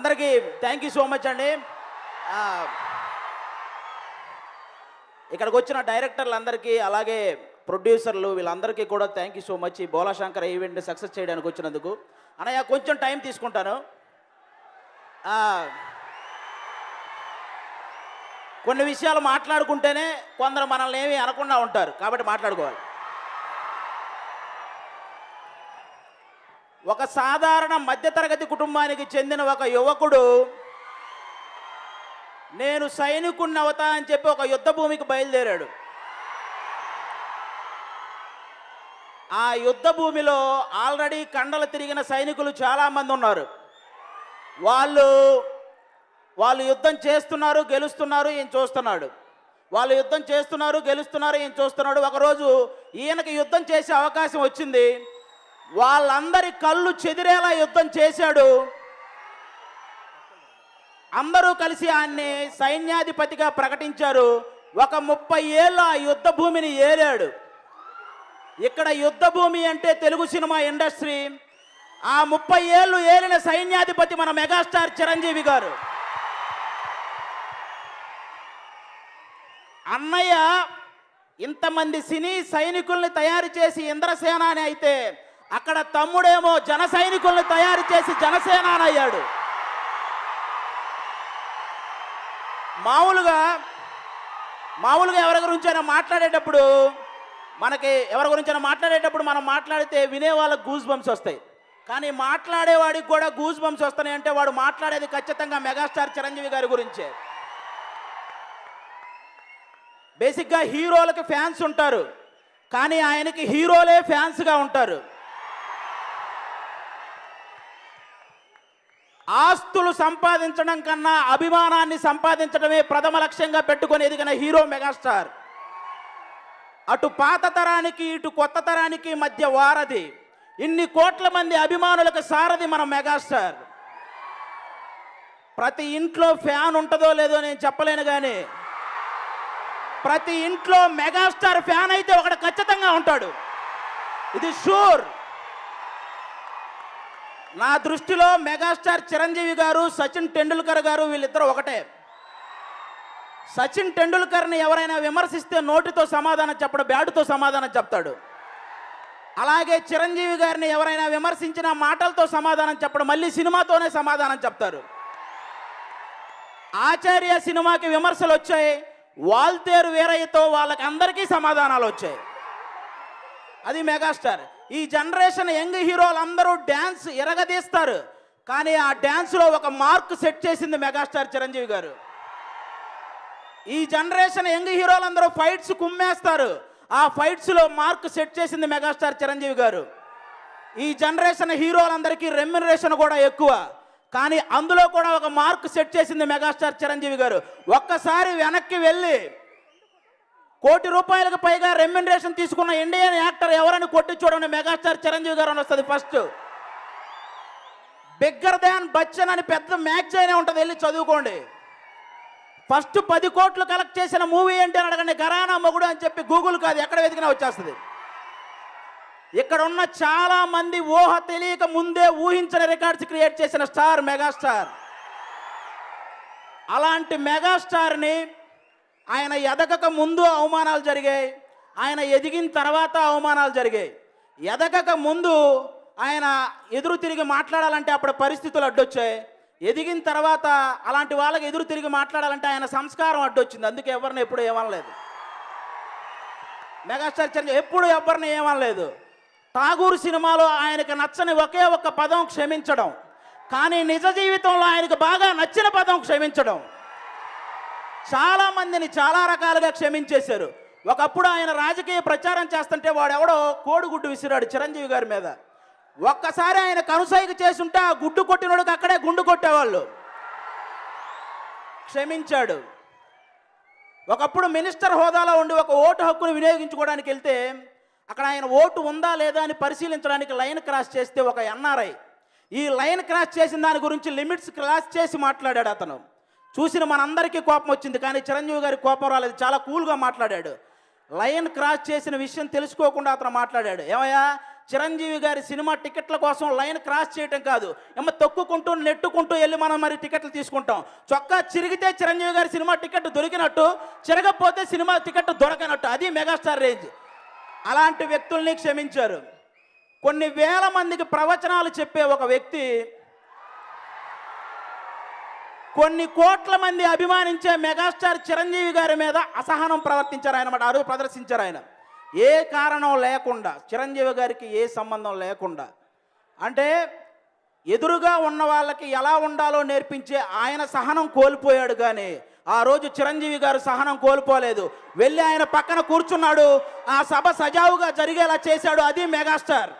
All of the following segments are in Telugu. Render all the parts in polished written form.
అందరికీ థ్యాంక్ యూ సో మచ్ అండి. ఇక్కడికి వచ్చిన డైరెక్టర్లందరికీ అలాగే ప్రొడ్యూసర్లు వీళ్ళందరికీ కూడా థ్యాంక్ యూ సో మచ్. ఈ బోలాశంకర్ ఈవెంట్ని సక్సెస్ చేయడానికి వచ్చినందుకు. అన్నయ్య కొంచెం టైం తీసుకుంటాను. కొన్ని విషయాలు మాట్లాడుకుంటేనే కొందరు మనల్ని ఏమీ అనకుండా ఉంటారు, కాబట్టి మాట్లాడుకోవాలి. ఒక సాధారణ మధ్యతరగతి కుటుంబానికి చెందిన ఒక యువకుడు నేను సైనికుణ్ణి అవుతా అని చెప్పి ఒక యుద్ధ భూమికి బయలుదేరాడు. ఆ యుద్ధ భూమిలో ఆల్రెడీ కండలు తిరిగిన సైనికులు చాలామంది ఉన్నారు. వాళ్ళు యుద్ధం చేస్తున్నారు, గెలుస్తున్నారు, ఈయన చూస్తున్నాడు. వాళ్ళు యుద్ధం చేస్తున్నారు, గెలుస్తున్నారు, ఈయన చూస్తున్నాడు. ఒకరోజు ఈయనకి యుద్ధం చేసే అవకాశం వచ్చింది. వాళ్ళందరి కళ్ళు చెదిరేలా యుద్ధం చేశాడు. అందరూ కలిసి ఆయన్ని సైన్యాధిపతిగా ప్రకటించారు. ఒక 30 ఏళ్ళు ఆ యుద్ధ భూమిని ఏలాడు. ఇక్కడ యుద్ధ భూమి అంటే తెలుగు సినిమా ఇండస్ట్రీ. ఆ 30 ఏళ్ళు ఏలిన సైన్యాధిపతి మన మెగాస్టార్ చిరంజీవి గారు. అన్నయ్య ఇంతమంది సినీ సైనికుల్ని తయారు చేసి ఇంద్రసేన అని అయితే, అక్కడ తమ్ముడేమో జన సైనికుల్ని తయారు చేసి జనసేన అని అయ్యాడు. మామూలుగా ఎవరి గురించైనా మాట్లాడేటప్పుడు మనం మాట్లాడితే వినే వాళ్ళకి గూస్ బంప్స్ వస్తాయి. కానీ మాట్లాడేవాడికి కూడా గూస్ బంప్స్ వస్తాయి అంటే వాడు మాట్లాడేది ఖచ్చితంగా మెగాస్టార్ చిరంజీవి గారి గురించే. బేసిక్గా హీరోలకి ఫ్యాన్స్ ఉంటారు, కానీ ఆయనకి హీరోలే ఫ్యాన్స్గా ఉంటారు. ఆస్తులు సంపాదించడం కన్నా అభిమానాన్ని సంపాదించడమే ప్రథమ లక్ష్యంగా పెట్టుకొని ఎదిగిన హీరో మెగాస్టార్. అటు పాత తరానికి ఇటు కొత్త తరానికి మధ్య వారధి. ఇన్ని కోట్ల మంది అభిమానులకు సారథి మన మెగాస్టార్. ప్రతి ఇంట్లో ఫ్యాన్ ఉంటుందో లేదో నేను చెప్పలేను, కానీ ప్రతి ఇంట్లో మెగాస్టార్ ఫ్యాన్ అయితే ఒకడు ఖచ్చితంగా ఉంటాడు. ఇది షూర్. నా దృష్టిలో మెగాస్టార్ చిరంజీవి గారు, సచిన్ టెండూల్కర్ గారు వీళ్ళిద్దరూ ఒకటే. సచిన్ టెండూల్కర్ని ఎవరైనా విమర్శిస్తే నోటితో సమాధానం చెప్పడు, బ్యాటుతో సమాధానం చెప్తాడు. అలాగే చిరంజీవి గారిని ఎవరైనా విమర్శించిన మాటలతో సమాధానం చెప్పడు, మళ్ళీ సినిమాతోనే సమాధానం చెప్తారు. ఆచార్య సినిమాకి విమర్శలు వచ్చాయి, వాల్తేరు వీరయ్యతో వాళ్ళకి అందరికీ సమాధానాలు వచ్చాయి. అది మెగాస్టార్. ఈ జనరేషన్ యంగ్ హీరోలు అందరూ డ్యాన్స్ ఎరగదీస్తారు, కానీ ఆ డ్యాన్స్లో ఒక మార్క్ సెట్ చేసింది మెగాస్టార్ చిరంజీవి గారు. ఈ జనరేషన్ యంగ్ హీరోలందరూ ఫైట్స్ కుమ్మేస్తారు, ఆ ఫైట్స్లో మార్క్ సెట్ చేసింది మెగాస్టార్ చిరంజీవి గారు. ఈ జనరేషన్ హీరోలందరికీ రెమ్యునరేషన్ కూడా ఎక్కువ, కానీ అందులో కూడా ఒక మార్క్ సెట్ చేసింది మెగాస్టార్ చిరంజీవి గారు. ఒక్కసారి వెనక్కి వెళ్ళి ₹1 కోటి పైగా రెమ్యునరేషన్ తీసుకున్న ఇండియన్ యాక్టర్ ఎవరని కొట్టి చూడండి, మెగాస్టార్ చిరంజీవి గారు అని వస్తుంది ఫస్ట్. బిగ్గర్ దాన్ బచ్చన్ అని పెద్ద మ్యాగజైన్ ఉంటుంది, వెళ్ళి చదువుకోండి. ఫస్ట్ 10 కోట్లు కలెక్ట్ చేసిన మూవీ ఏంటి అని అడగండి, ఘరానా మొగుడు అని చెప్పి గూగుల్ కాదు ఎక్కడ వెతికినా వచ్చేస్తుంది. ఇక్కడ ఉన్న చాలా మంది ఊహ తెలియక ముందే ఊహించని రికార్డ్స్ క్రియేట్ చేసిన స్టార్ మెగాస్టార్. అలాంటి మెగాస్టార్ని ఆయన ఎదగక ముందు అవమానాలు జరిగాయి, ఆయన ఎదిగిన తర్వాత అవమానాలు జరిగాయి. ఎదగక ముందు ఆయన ఎదురు తిరిగి మాట్లాడాలంటే అప్పుడు పరిస్థితులు అడ్డొచ్చాయి. ఎదిగిన తర్వాత అలాంటి వాళ్ళకి ఎదురు తిరిగి మాట్లాడాలంటే ఆయన సంస్కారం అడ్డొచ్చింది. అందుకే ఎవరిని ఎప్పుడు ఏమనలేదు మెగాస్టార్ చిరంజీవి, ఎప్పుడు ఎవరిని ఏమనలేదు. ఠాగూర్ సినిమాలో ఆయనకు నచ్చని ఒకే ఒక్క పదం క్షమించడం, కానీ నిజ జీవితంలో ఆయనకు బాగా నచ్చిన పదం క్షమించడం. చాలామందిని చాలా రకాలుగా క్షమించేశారు. ఒకప్పుడు ఆయన రాజకీయ ప్రచారం చేస్తుంటే వాడెవడో కోడిగుడ్డు విసిరాడు చిరంజీవి గారి మీద. ఒక్కసారి ఆయన కనుసైగ చేసుంటే ఆ గుడ్డు కొట్టినోడికి అక్కడే గుండు కొట్టేవాళ్ళు. క్షమించాడు. ఒకప్పుడు మినిస్టర్ హోదాలో ఉండి ఒక ఓటు హక్కును వినియోగించుకోవడానికి వెళ్తే అక్కడ ఆయన ఓటు ఉందా లేదా అని పరిశీలించడానికి లైన్ క్రాస్ చేస్తే ఒక ఎన్ఆర్ఐ ఈ లైన్ క్రాస్ చేసిన దాని గురించి లిమిట్స్ క్రాస్ చేసి మాట్లాడాడు. అతను చూసిన మనందరికీ కోపం వచ్చింది, కానీ చిరంజీవి గారికి కోపం రాలేదు, చాలా కూల్గా మాట్లాడాడు. లైన్ క్రాస్ చేసిన విషయం తెలుసుకోకుండా అతను మాట్లాడాడు. ఏమయ్యా, చిరంజీవి గారి సినిమా టికెట్ల కోసం లైన్ క్రాస్ చేయటం కాదు, ఏమో తొక్కుకుంటూ నెట్టుకుంటూ వెళ్ళి మనం మరి టికెట్లు తీసుకుంటాం. చొక్కా చిరిగితే చిరంజీవి గారి సినిమా టికెట్ దొరికినట్టు, చిరగపోతే సినిమా టికెట్ దొరకనట్టు. అది మెగాస్టార్ రేంజ్. అలాంటి వ్యక్తుల్ని క్షమించారు. కొన్ని వేల మందికి ప్రవచనాలు చెప్పే ఒక వ్యక్తి కొన్ని కోట్ల మంది అభిమానించే మెగాస్టార్ చిరంజీవి గారి మీద అసహనం ప్రవర్తించారు ఆయన, ఆ రోజు ప్రదర్శించారు ఆయన. ఏ కారణం లేకుండా, చిరంజీవి గారికి ఏ సంబంధం లేకుండా, అంటే ఎదురుగా ఉన్న వాళ్ళకి ఎలా ఉండాలో నేర్పించే ఆయన సహనం కోల్పోయాడు. కానీ ఆ రోజు చిరంజీవి గారు సహనం కోల్పోలేదు. వెళ్ళి ఆయన పక్కన కూర్చున్నాడు, ఆ సభ సజావుగా జరిగేలా చేశాడు. అది మెగాస్టార్.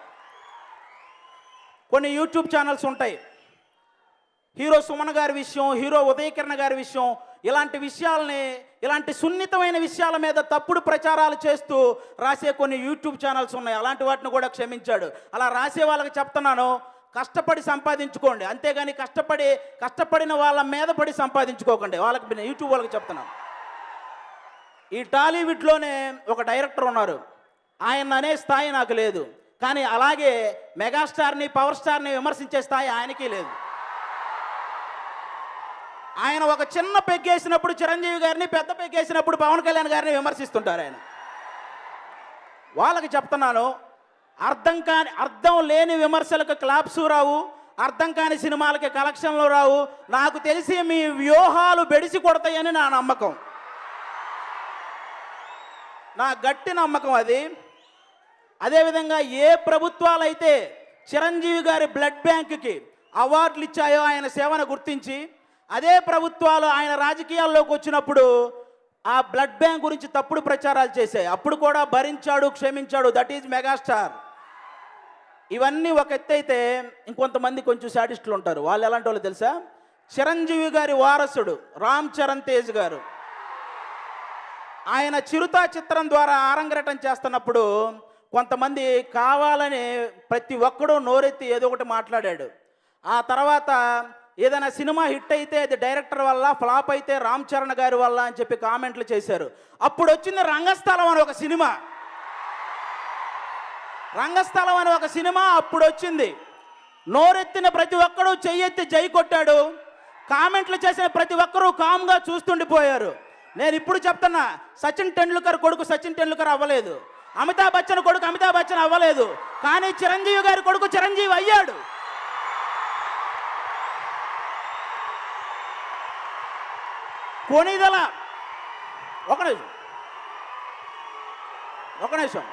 కొన్ని యూట్యూబ్ ఛానల్స్ ఉంటాయి, హీరో సుమన్ గారి విషయం, హీరో ఉదయకిరణ్ గారి విషయం, ఇలాంటి విషయాలని, ఇలాంటి సున్నితమైన విషయాల మీద తప్పుడు ప్రచారాలు చేస్తూ రాసే కొన్ని యూట్యూబ్ ఛానల్స్ ఉన్నాయి. అలాంటి వాటిని కూడా క్షమించాడు. అలా రాసే వాళ్ళకి చెప్తున్నాను, కష్టపడి సంపాదించుకోండి, అంతేగాని కష్టపడిన వాళ్ళ మీద పడి సంపాదించుకోకండి. వాళ్ళకి యూట్యూబ్ వాళ్ళకి చెప్తున్నాను. ఈ టాలీవుడ్లోనే ఒక డైరెక్టర్ ఉన్నారు, ఆయన అనే స్థాయి నాకు లేదు. కానీ అలాగే మెగాస్టార్ని, పవర్ స్టార్ని విమర్శించే స్థాయి ఆయనకి లేదు. ఆయన ఒక చిన్న పెగ్గేసినప్పుడు చిరంజీవి గారిని, పెద్ద పెగ్గేసినప్పుడు పవన్ కళ్యాణ్ గారిని విమర్శిస్తుంటారు ఆయన. వాళ్ళకి చెప్తున్నాను, అర్థం లేని విమర్శలకు క్లాప్స్ రావు, అర్థం కాని సినిమాలకి కలెక్షన్లు రావు. నాకు తెలిసి మీ వ్యూహాలు బెడిసి కొడతాయని నా నమ్మకం, నా గట్టి నమ్మకం అది. అదేవిధంగా ఏ ప్రభుత్వాలు అయితే చిరంజీవి గారి బ్లడ్ బ్యాంకుకి అవార్డులు ఇచ్చాయో ఆయన సేవను గుర్తించి, అదే ప్రభుత్వాలు ఆయన రాజకీయాల్లోకి వచ్చినప్పుడు ఆ బ్లడ్ బ్యాంక్ గురించి తప్పుడు ప్రచారాలు చేశాయి. అప్పుడు కూడా భరించాడు, క్షమించాడు. That is megastar. ఇవన్నీ ఒక ఎత్తు అయితే, ఇంకొంతమంది కొంచెం శాడిస్టులు ఉంటారు. వాళ్ళు ఎలాంటి వాళ్ళు తెలుసా? చిరంజీవి గారి వారసుడు రామ్ చరణ్ తేజ్ గారు, ఆయన చిరుత చిత్రం ద్వారా ఆరంగేటం చేస్తున్నప్పుడు కొంతమంది కావాలని ప్రతి ఒక్కడూ నోరెత్తి ఏదో ఒకటి మాట్లాడాడు. ఆ తర్వాత ఏదైనా సినిమా హిట్ అయితే అది డైరెక్టర్ వల్ల, ఫ్లాప్ అయితే రామ్ చరణ్ గారి వల్ల అని చెప్పి కామెంట్లు చేశారు. అప్పుడు వచ్చింది రంగస్థలం అని ఒక సినిమా. రంగస్థలం అని ఒక సినిమా అప్పుడు వచ్చింది. నోరెత్తిన ప్రతి ఒక్కరూ చెయ్యెత్తి జై కొట్టాడు. కామెంట్లు చేసిన ప్రతి ఒక్కరూ కామ్గా చూస్తుండిపోయారు. నేను ఇప్పుడు చెప్తున్నా, సచిన్ టెండూల్కర్ కొడుకు సచిన్ టెండూల్కర్ అవ్వలేదు, అమితాబ్ బచ్చన్ కొడుకు అమితాబ్ బచ్చన్ అవ్వలేదు, కానీ చిరంజీవి గారి కొడుకు చిరంజీవి అయ్యాడు. కొనిదల ఒక నిమిషం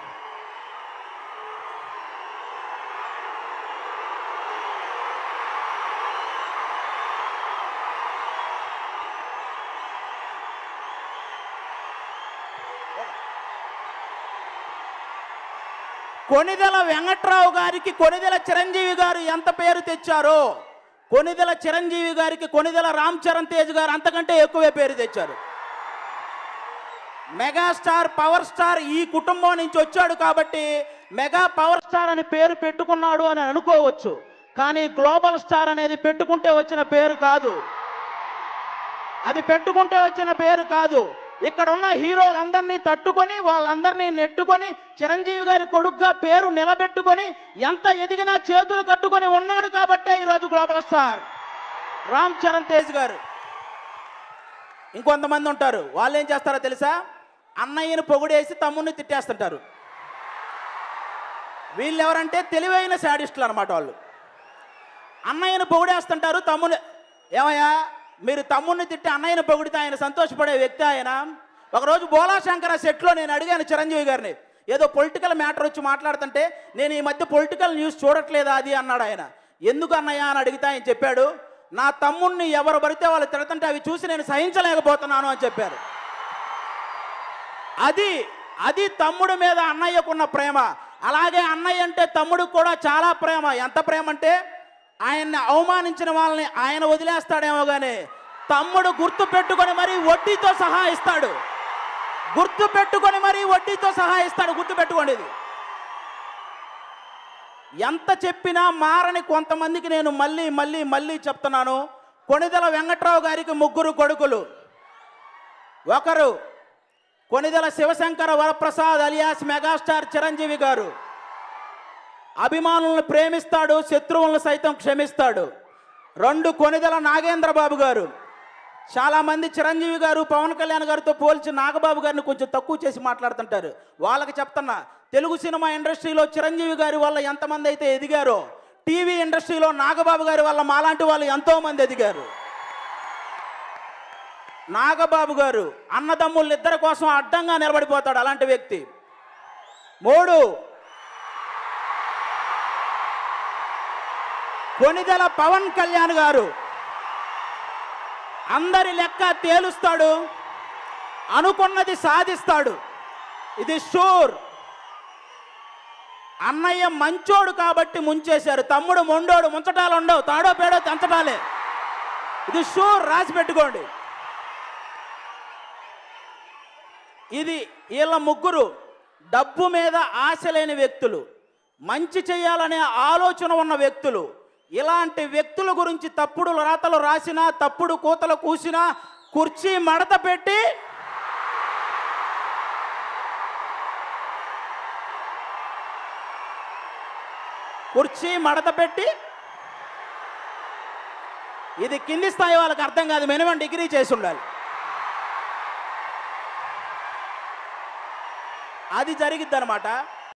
కొనిదెల వెంకట్రావు గారికి కొనిదెల చిరంజీవి గారు ఎంత పేరు తెచ్చారో, కొనిదెల చిరంజీవి గారికి కొనిదెల రామ్ చరణ్ తేజ్ గారు అంతకంటే ఎక్కువే పేరు తెచ్చారు. మెగాస్టార్, పవర్ స్టార్ ఈ కుటుంబం నుంచి వచ్చాడు కాబట్టి మెగా పవర్ స్టార్ అని పేరు పెట్టుకున్నాడు అని అనుకోవచ్చు. కానీ గ్లోబల్ స్టార్ అనేది పెట్టుకుంటే వచ్చిన పేరు కాదు, అది పెట్టుకుంటే వచ్చిన పేరు కాదు. ఇక్కడ ఉన్న హీరోలందరినీ తట్టుకొని, వాళ్ళందరినీ నెట్టుకొని, చిరంజీవి గారి కొడుకుగా పేరు నిలబెట్టుకొని, ఎంత ఎదిగినా చేతులు కట్టుకొని ఉన్నాడు కాబట్టే ఈరోజు గ్లోబల్ స్టార్ రామ్ చరణ్ తేజ్ గారు. ఇంకొంతమంది ఉంటారు, వాళ్ళు ఏం చేస్తారో తెలుసా? అన్నయ్యను పొగిడేసి తమ్ముడిని తిట్టేస్తుంటారు. వీళ్ళు ఎవరంటే తెలివైన శాడిస్టులు అనమాట. వాళ్ళు అన్నయ్యను పొగిడేస్తుంటారు, తమ్ముడు ఏమయ్యా మీరు తమ్ముడిని తిట్టి అన్నయ్యను పొగిడితే ఆయన సంతోషపడే వ్యక్తి ఆయన. ఒకరోజు బోలాశంకర సెట్లో నేను అడిగాను చిరంజీవి గారిని, ఏదో పొలిటికల్ మ్యాటర్ వచ్చి మాట్లాడుతుంటే, నేను ఈ మధ్య పొలిటికల్ న్యూస్ చూడట్లేదా అది అన్నాడు ఆయన. ఎందుకు అన్నయ్య అని అడిగితే ఆయన చెప్పాడు, నా తమ్ముడిని ఎవరు పడితే వాళ్ళు తిడుతుంటే అవి చూసి నేను సహించలేకపోతున్నాను అని చెప్పారు. అది తమ్ముడి మీద అన్నయ్యకున్న ప్రేమ. అలాగే అన్నయ్య అంటే తమ్ముడికి కూడా చాలా ప్రేమ. ఎంత ప్రేమ అంటే ఆయన్ని అవమానించిన వాళ్ళని ఆయన వదిలేస్తాడేమో కానీ తమ్ముడు గుర్తు పెట్టుకొని మరీ వడ్డీతో సహా ఇస్తాడు. గుర్తుపెట్టుకోండి. ఇది ఎంత చెప్పినా మారని కొంతమందికి నేను మళ్ళీ చెప్తున్నాను. కొనిదెల వెంకట్రావు గారికి 3 కొడుకులు. ఒకరు కొనిదెల శివశంకర వరప్రసాద్ అలియాస్ మెగాస్టార్ చిరంజీవి గారు. అభిమానులను ప్రేమిస్తాడు, శత్రువులను సైతం క్షమిస్తాడు. 2 కొనిదెల నాగేంద్రబాబు గారు. చాలామంది చిరంజీవి గారు, పవన్ కళ్యాణ్ గారితో పోల్చి నాగబాబు గారిని కొంచెం తక్కువ చేసి మాట్లాడుతుంటారు. వాళ్ళకి చెప్తున్నా, తెలుగు సినిమా ఇండస్ట్రీలో చిరంజీవి గారి వల్ల ఎంతమంది అయితే ఎదిగారో, టీవీ ఇండస్ట్రీలో నాగబాబు గారి వల్ల మాలాంటి వాళ్ళు ఎంతోమంది ఎదిగారు. నాగబాబు గారు అన్నదమ్ములు ఇద్దరి కోసం అడ్డంగా నిలబడిపోతాడు, అలాంటి వ్యక్తి. 3 కొనిదెల పవన్ కళ్యాణ్ గారు. అందరి లెక్క తేలుస్తాడు, అనుకున్నది సాధిస్తాడు, ఇది షూర్. అన్నయ్య మంచోడు కాబట్టి ముంచేశారు, తమ్ముడు మొండోడు, ముంచటాలు ఉండవు, తాడో పేడో తెంచటాలే, ఇది షూర్, రాసి పెట్టుకోండి. ఇది వీళ్ళ ముగ్గురు డబ్బు మీద ఆశ లేని వ్యక్తులు, మంచి చేయాలనే ఆలోచన ఉన్న వ్యక్తులు. ఇలాంటి వ్యక్తుల గురించి తప్పుడు రాతలు రాసినా, తప్పుడు కూతలు కూసినా కుర్చీ మడత పెట్టి ఇది కింది స్థాయి వాళ్ళకి అర్థం కాదు, మినిమం డిగ్రీ చేసి ఉండాలి. అది జరిగిద్ది అనమాట.